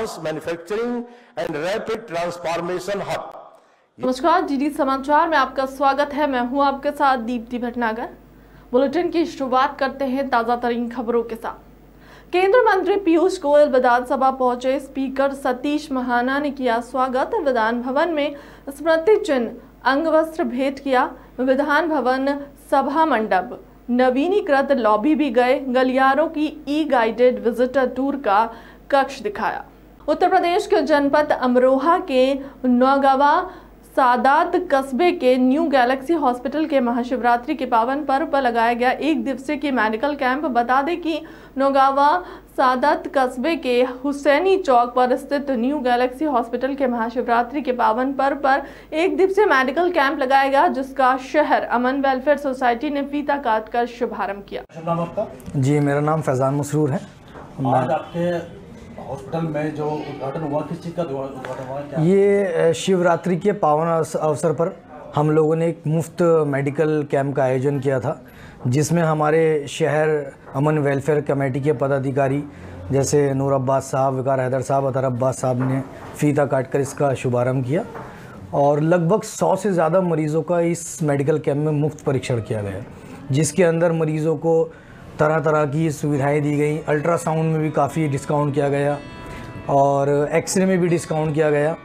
Manufacturing and rapid transformation hub. नमस्कार, GD समाचार में आपका स्वागत है। मैं हूं आपके साथ दीप्ति भटनागर। बुलेटिन की शुरुआत करते हैं ताजा तरीन खबरों के साथ। केंद्रीय मंत्री पीयूष गोयल विधानसभा पहुंचे। स्पीकर सतीश महाना ने किया स्वागत। विधान भवन में स्मृति चिन्ह, अंगवस्त्र भेंट किया। विधान भवन सभा मंडप, नवीनीकृत लॉबी भी गए। गलियारों की ई गाइडेड विजिटर टूर का कक्ष दिखाया। उत्तर प्रदेश के जनपद अमरोहा के नौगावा सादात कस्बे के न्यू गैलेक्सी हॉस्पिटल के महाशिवरात्रि के पावन पर्व पर लगाया गया एक दिवसीय की मेडिकल कैंप। बता दें कि नौगावा सादात कस्बे के हुसैनी चौक पर स्थित न्यू गैलेक्सी हॉस्पिटल के महाशिवरात्रि के पावन पर्व पर एक दिवसीय मेडिकल कैंप लगाया गया, जिसका शहर अमन वेलफेयर सोसाइटी ने फीता काटकर शुभारंभ किया। नाम आपका? जी, मेरा नाम फैजान मसरूर है। आज आपके हॉस्पिटल में जो उद्घाटन हुआ, किस चीज़ का उद्घाटन हुआ? क्या ये शिवरात्रि के पावन अवसर पर हम लोगों ने एक मुफ्त मेडिकल कैंप का आयोजन किया था, जिसमें हमारे शहर अमन वेलफेयर कमेटी के पदाधिकारी जैसे नूर अब्बास साहब, विकार हैदर साहब, अतर अब्बास साहब ने फीता काटकर इसका शुभारंभ किया और लगभग 100 से ज़्यादा मरीज़ों का इस मेडिकल कैंप में मुफ्त परीक्षण किया गया, जिसके अंदर मरीज़ों को तरह तरह की सुविधाएं दी गई। अल्ट्रासाउंड में भी काफ़ी डिस्काउंट किया गया और एक्सरे में भी डिस्काउंट किया गया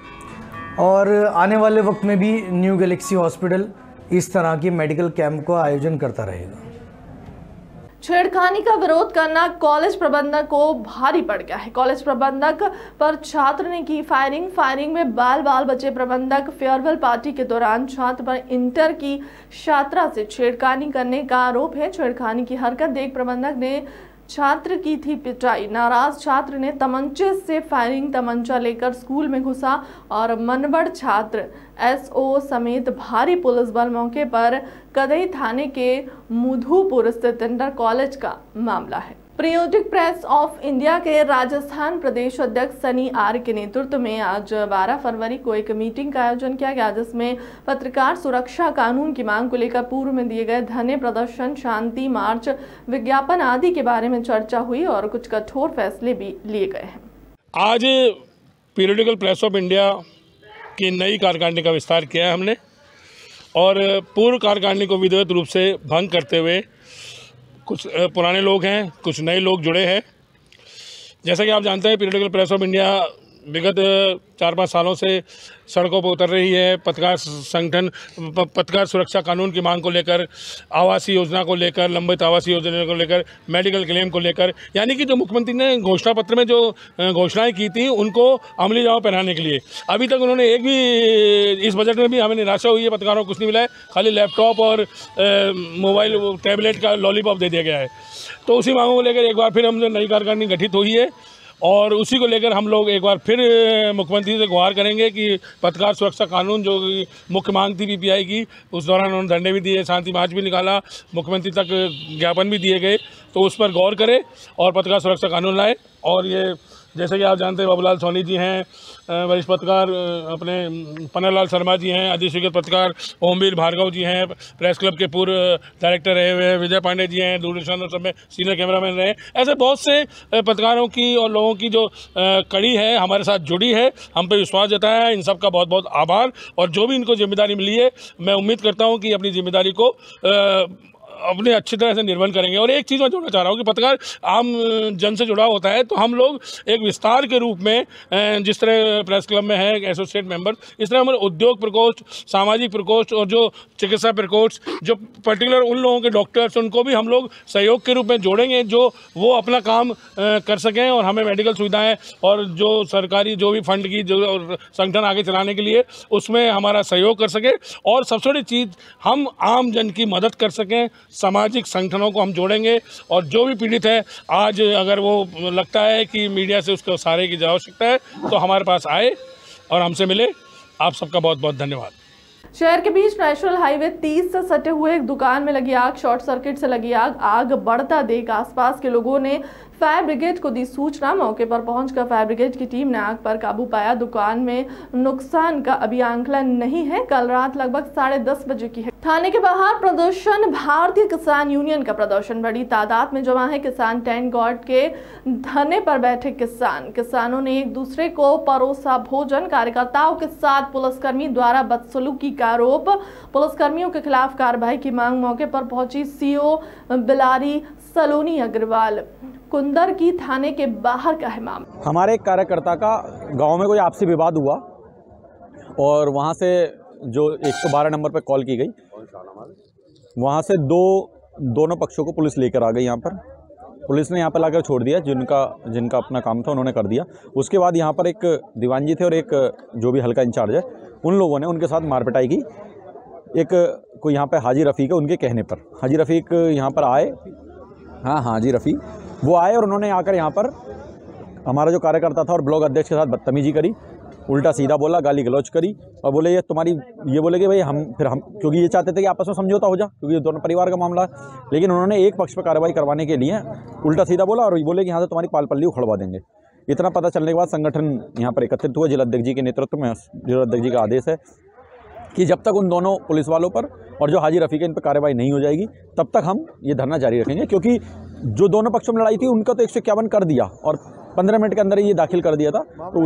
और आने वाले वक्त में भी न्यू गैलेक्सी हॉस्पिटल इस तरह के मेडिकल कैंप का आयोजन करता रहेगा। छेड़खानी का विरोध करना कॉलेज प्रबंधक को भारी पड़ गया है। कॉलेज प्रबंधक पर छात्र ने की फायरिंग में बाल बचे प्रबंधक। फेयरवेल पार्टी के दौरान छात्र पर इंटर की छात्रा से छेड़खानी करने का आरोप है। छेड़खानी की हरकत देख प्रबंधक ने छात्र की थी पिटाई। नाराज छात्र ने तमंचे से फायरिंग, तमंचा लेकर स्कूल में घुसा और मनवड़ छात्र एसओ समेत भारी पुलिस बल मौके पर। कदई थाने के मुधुपुर स्थित इंटर कॉलेज का मामला है। पीरियोडिक प्रेस ऑफ इंडिया के राजस्थान प्रदेश अध्यक्ष सनी आर के नेतृत्व में आज 12 फरवरी को एक मीटिंग का आयोजन किया गया, जिसमें पत्रकार सुरक्षा कानून की मांग को लेकर पूर्व में दिए गए धरने प्रदर्शन, शांति मार्च, विज्ञापन आदि के बारे में चर्चा हुई और कुछ कठोर फैसले भी लिए गए हैं। आज पीरियोडिकल प्रेस ऑफ इंडिया की नई कार्यकारिणी का विस्तार किया है हमने और पूर्व कार्यकारिणी को विधिवत रूप से भंग करते हुए कुछ पुराने लोग हैं, कुछ नए लोग जुड़े हैं। जैसा कि आप जानते हैं, पीरियोडिकल प्रेस ऑफ इंडिया विगत 4-5 सालों से सड़कों पर उतर रही है। पत्रकार संगठन पत्रकार सुरक्षा कानून की मांग को लेकर, आवासीय योजना को लेकर, लंबित आवासीय योजना को लेकर, मेडिकल क्लेम को लेकर, यानी कि जो मुख्यमंत्री ने घोषणा पत्र में जो घोषणाएं की थी उनको अमली जामा पहनाने के लिए अभी तक उन्होंने एक भी, इस बजट में भी हमें निराशा हुई है, पत्रकारों को कुछ नहीं मिला है। खाली लैपटॉप और मोबाइल टैबलेट का लॉलीपॉप दे दिया गया है। तो उसी मांगों को लेकर एक बार फिर हमने नई कार्यकारिणी गठित हुई है और उसी को लेकर हम लोग एक बार फिर मुख्यमंत्री से गुहार करेंगे कि पत्रकार सुरक्षा कानून जो मुख्य मांग थी पीपीआई की, उस दौरान उन्होंने धरने भी दिए, शांति मार्च भी निकाला, मुख्यमंत्री तक ज्ञापन भी दिए गए, तो उस पर गौर करें और पत्रकार सुरक्षा कानून लाए। और ये जैसे कि आप जानते हैं, बाबूलाल सोनी जी हैं, वरिष्ठ पत्रकार अपने पन्नालाल शर्मा जी हैं, अधिस्वीकृत पत्रकार ओमवीर भार्गव जी हैं, प्रेस क्लब के पूर्व डायरेक्टर रहे हुए हैं विजय पांडे जी हैं, दूरदर्शन और सब में सीनियर कैमरामैन रहे। ऐसे बहुत से पत्रकारों की और लोगों की जो कड़ी है हमारे साथ जुड़ी है, हम पे विश्वास जताया है। इन सब का बहुत बहुत आभार। और जो भी इनको जिम्मेदारी मिली है, मैं उम्मीद करता हूँ कि अपनी जिम्मेदारी को अपने अच्छी तरह से निर्वहन करेंगे। और एक चीज़ मैं जोड़ना चाह रहा हूँ कि पत्रकार आम जन से जुड़ा होता है, तो हम लोग एक विस्तार के रूप में, जिस तरह प्रेस क्लब में है एसोसिएट मेंबर, इस तरह हमारे उद्योग प्रकोष्ठ, सामाजिक प्रकोष्ठ और जो चिकित्सा प्रकोष्ठ, जो पर्टिकुलर उन लोगों के डॉक्टर्स, उनको भी हम लोग सहयोग के रूप में जोड़ेंगे, जो वो अपना काम कर सकें और हमें मेडिकल सुविधाएँ और जो सरकारी जो भी फंड की जो संगठन आगे चलाने के लिए उसमें हमारा सहयोग कर सके। और सबसे बड़ी चीज़, हम आम जन की मदद कर सकें, सामाजिक संगठनों को हम जोड़ेंगे। और जो भी पीड़ित है, आज अगर वो लगता है कि मीडिया से उसको सहारे की आवश्यकता है, तो हमारे पास आए और हमसे मिले। आप सबका बहुत बहुत धन्यवाद। शहर के बीच नेशनल हाईवे 30 से सटे हुए एक दुकान में लगी आग, शॉर्ट सर्किट से लगी आग बढ़ता देख आसपास के लोगों ने फायर ब्रिगेड को दी सूचना। मौके पर पहुंचकर फायर ब्रिगेड की टीम ने आग पर काबू पाया। दुकान में नुकसान का अभी आंकलन नहीं है। कल रात लगभग 10:30 बजे की है। थाने के बाहर प्रदर्शन। भारतीय किसान यूनियन का प्रदर्शन बड़ी तादाद में जमा है। किसान टेंट गॉड के धरने पर बैठे किसानों ने एक दूसरे को परोसा भोजन। कार्यकर्ताओं के साथ पुलिसकर्मी द्वारा बदसलूकी का आरोप। पुलिसकर्मियों के खिलाफ कार्रवाई की मांग। मौके पर पहुंची सीओ बिलारी सलोनी अग्रवाल। कुंदर की थाने के बाहर का है मामला। हमारे एक कार्यकर्ता का गांव में कोई आपसी विवाद हुआ और वहां से जो 112 नंबर पर कॉल की गई, वहां से दोनों पक्षों को पुलिस लेकर आ गई। यहाँ पर पुलिस ने यहाँ पर लाकर छोड़ दिया। जिनका अपना काम था उन्होंने कर दिया। उसके बाद यहाँ पर एक दीवान जी थे और एक जो भी हल्का इंचार्ज है, उन लोगों ने उनके साथ मारपिटाई की। एक कोई यहाँ पे हाजी रफ़ीक है, उनके कहने पर हाजी रफ़ीक यहाँ पर आए। हाँ, हाजी रफ़ीक वो आए और उन्होंने आकर यहाँ पर हमारा जो कार्यकर्ता था और ब्लॉक अध्यक्ष के साथ बदतमीजी करी, उल्टा सीधा बोला, गाली गलौज करी और बोले ये बोले कि भाई हम क्योंकि ये चाहते थे कि आपस में समझौता हो जा, क्योंकि ये दोनों परिवार का मामला है। लेकिन उन्होंने एक पक्ष पर कार्रवाई करवाने के लिए उल्टा सीधा बोला और बोले कि यहाँ से तुम्हारी पाल पल्ली उखड़वा देंगे। इतना पता चलने के बाद संगठन यहाँ पर एकत्रित हुआ। जिलाध्यक्ष जी के नेतृत्व में जिलाध्यक्ष जी का आदेश है कि जब तक उन दोनों पुलिस वालों पर और जो हाजी रफ़ीक इन पर कार्रवाई नहीं हो जाएगी तब तक हम ये धरना जारी रखेंगे। क्योंकि जो दोनों पक्षों में लड़ाई थी उनका तो 151 कर दिया और 15 मिनट के अंदर ही ये दाखिल कर दिया था। तो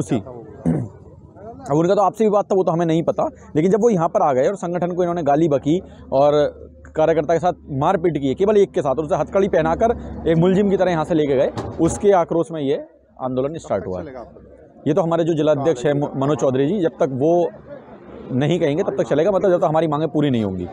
अब उनका तो आपसी विवाद था, वो तो हमें नहीं पता। लेकिन जब वो यहाँ पर आ गए और संगठन को इन्होंने गाली बकी और कार्यकर्ता के साथ मारपीट की, केवल एक के साथ, और उसे हथकड़ी पहनाकर एक मुलजिम की तरह यहाँ से लेके गए, उसके आक्रोश में ये आंदोलन स्टार्ट हुआ। ये तो हमारे जो जिलाध्यक्ष है मनोज चौधरी जी, जब तक वो नहीं कहेंगे तब तक चलेगा, मतलब जब तक हमारी मांगें पूरी नहीं होंगी।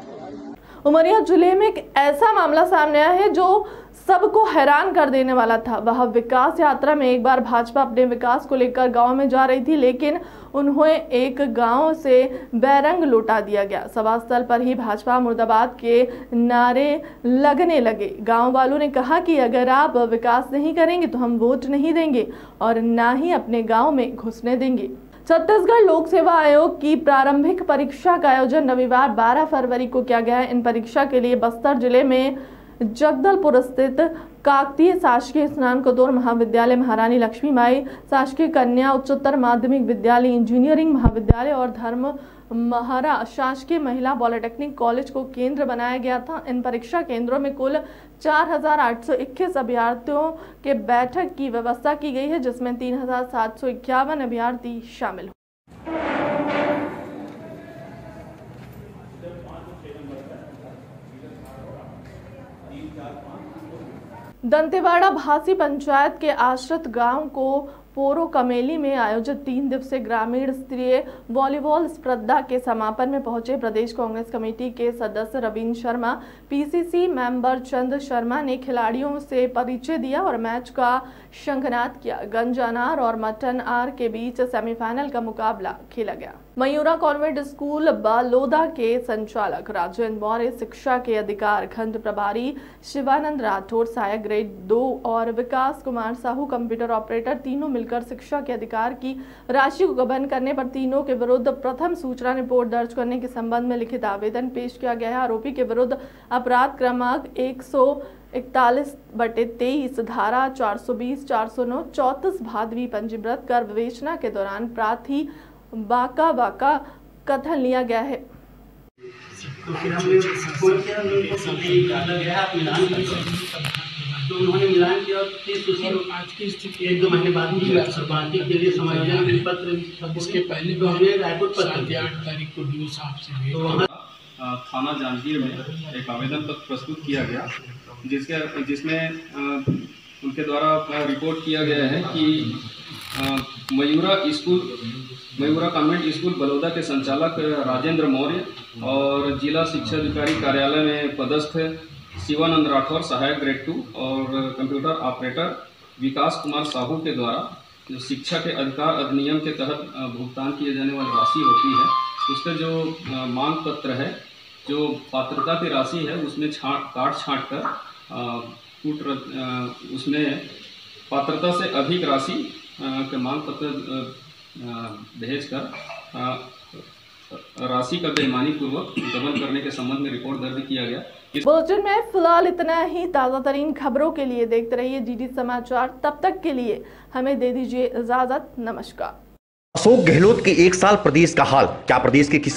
उमरिया जिले में एक ऐसा मामला सामने आया है जो सबको हैरान कर देने वाला था। वह विकास यात्रा में एक बार भाजपा अपने विकास को लेकर गांव में जा रही थी, लेकिन उन्हें एक गांव से बैरंग लौटा दिया गया। सभा स्थल पर ही भाजपा मुर्दाबाद के नारे लगने लगे। गांव वालों ने कहा कि अगर आप विकास नहीं करेंगे तो हम वोट नहीं देंगे और ना ही अपने गाँव में घुसने देंगे। छत्तीसगढ़ लोक सेवा आयोग की प्रारंभिक परीक्षा का आयोजन रविवार 12 फरवरी को किया गया है। इन परीक्षा के लिए बस्तर जिले में जगदलपुर स्थित काकतीय शासकीय स्नातकोत्तर महाविद्यालय, महारानी लक्ष्मीबाई शासकीय कन्या उच्चतर माध्यमिक विद्यालय, इंजीनियरिंग महाविद्यालय और धर्म महारा शासकीय महिला पॉलिटेक्निक कॉलेज को केंद्र बनाया गया था। इन परीक्षा केंद्रों में कुल 4,821 अभ्यर्थियों के बैठक की व्यवस्था की गई है, जिसमें 3,751 अभ्यर्थी शामिल हुए। दंतेवाड़ा भासी पंचायत के आश्रित गांव को पोरो कमेली में आयोजित 3 दिवसीय ग्रामीण स्तरीय वॉलीबॉल स्पर्धा के समापन में पहुंचे प्रदेश कांग्रेस कमेटी के सदस्य रविंद्र शर्मा। पीसीसी मेंबर चंद शर्मा ने खिलाड़ियों से परिचय दिया और मैच का शंखनाद किया। गंजानार और मटन आर के बीच सेमीफाइनल का मुकाबला खेला गया। मयूरा कॉन्वेंट स्कूल बालोदा के संचालक राजेंद्र मौर्य, शिक्षा के अधिकार खंड प्रभारी शिवानंद राठौर, सहायक ग्रेड 2 और विकास कुमार साहू कंप्यूटर ऑपरेटर, तीनों मिलकर शिक्षा के अधिकार की राशि को गबन करने पर तीनों के विरुद्ध प्रथम सूचना रिपोर्ट दर्ज करने के संबंध में लिखित आवेदन पेश किया गया है। आरोपी के विरुद्ध अपराध क्रमांक 141/23 धारा 420, 409, 34 भादवी पंजीबृत कर विवेचना के दौरान प्रार्थी बाका कथन लिया गया है। तो उन्होंने मिलान किया और आज की स्थिति 1-2 महीने बाद सर्वाधिक के लिए समायोजन पत्र इसके पहले तो हमने रायपुर पत्र 8 तारीख को डीओ साहब से तो थाना जांजगीर में एक आवेदन पत्र प्रस्तुत किया गया, जिसमें उनके द्वारा रिपोर्ट किया गया है कि मयूरा कॉन्वेंट स्कूल बलौदा के संचालक राजेंद्र मौर्य और जिला शिक्षा अधिकारी कार्यालय में पदस्थ शिवानंद राठौर, सहायक ग्रेड 2 और कंप्यूटर ऑपरेटर विकास कुमार साहू के द्वारा जो शिक्षा के अधिकार अधिनियम के तहत भुगतान किए जाने वाली राशि होती है, उसका जो मांग पत्र है, जो पात्रता की राशि है, उसमें काट छाँट कर उसमें पात्रता से अधिक राशि के मांग पत्र भेजकर राशि का बेईमानी पूर्वक गबन करने के संबंध में रिपोर्ट दर्ज किया गया। बुलेटिन में फिलहाल इतना ही। ताज़ा तरीन खबरों के लिए देखते रहिए डीडी समाचार। तब तक के लिए हमें दे दीजिए इजाजत। नमस्कार। अशोक गहलोत के 1 साल प्रदेश का हाल, क्या प्रदेश के किसान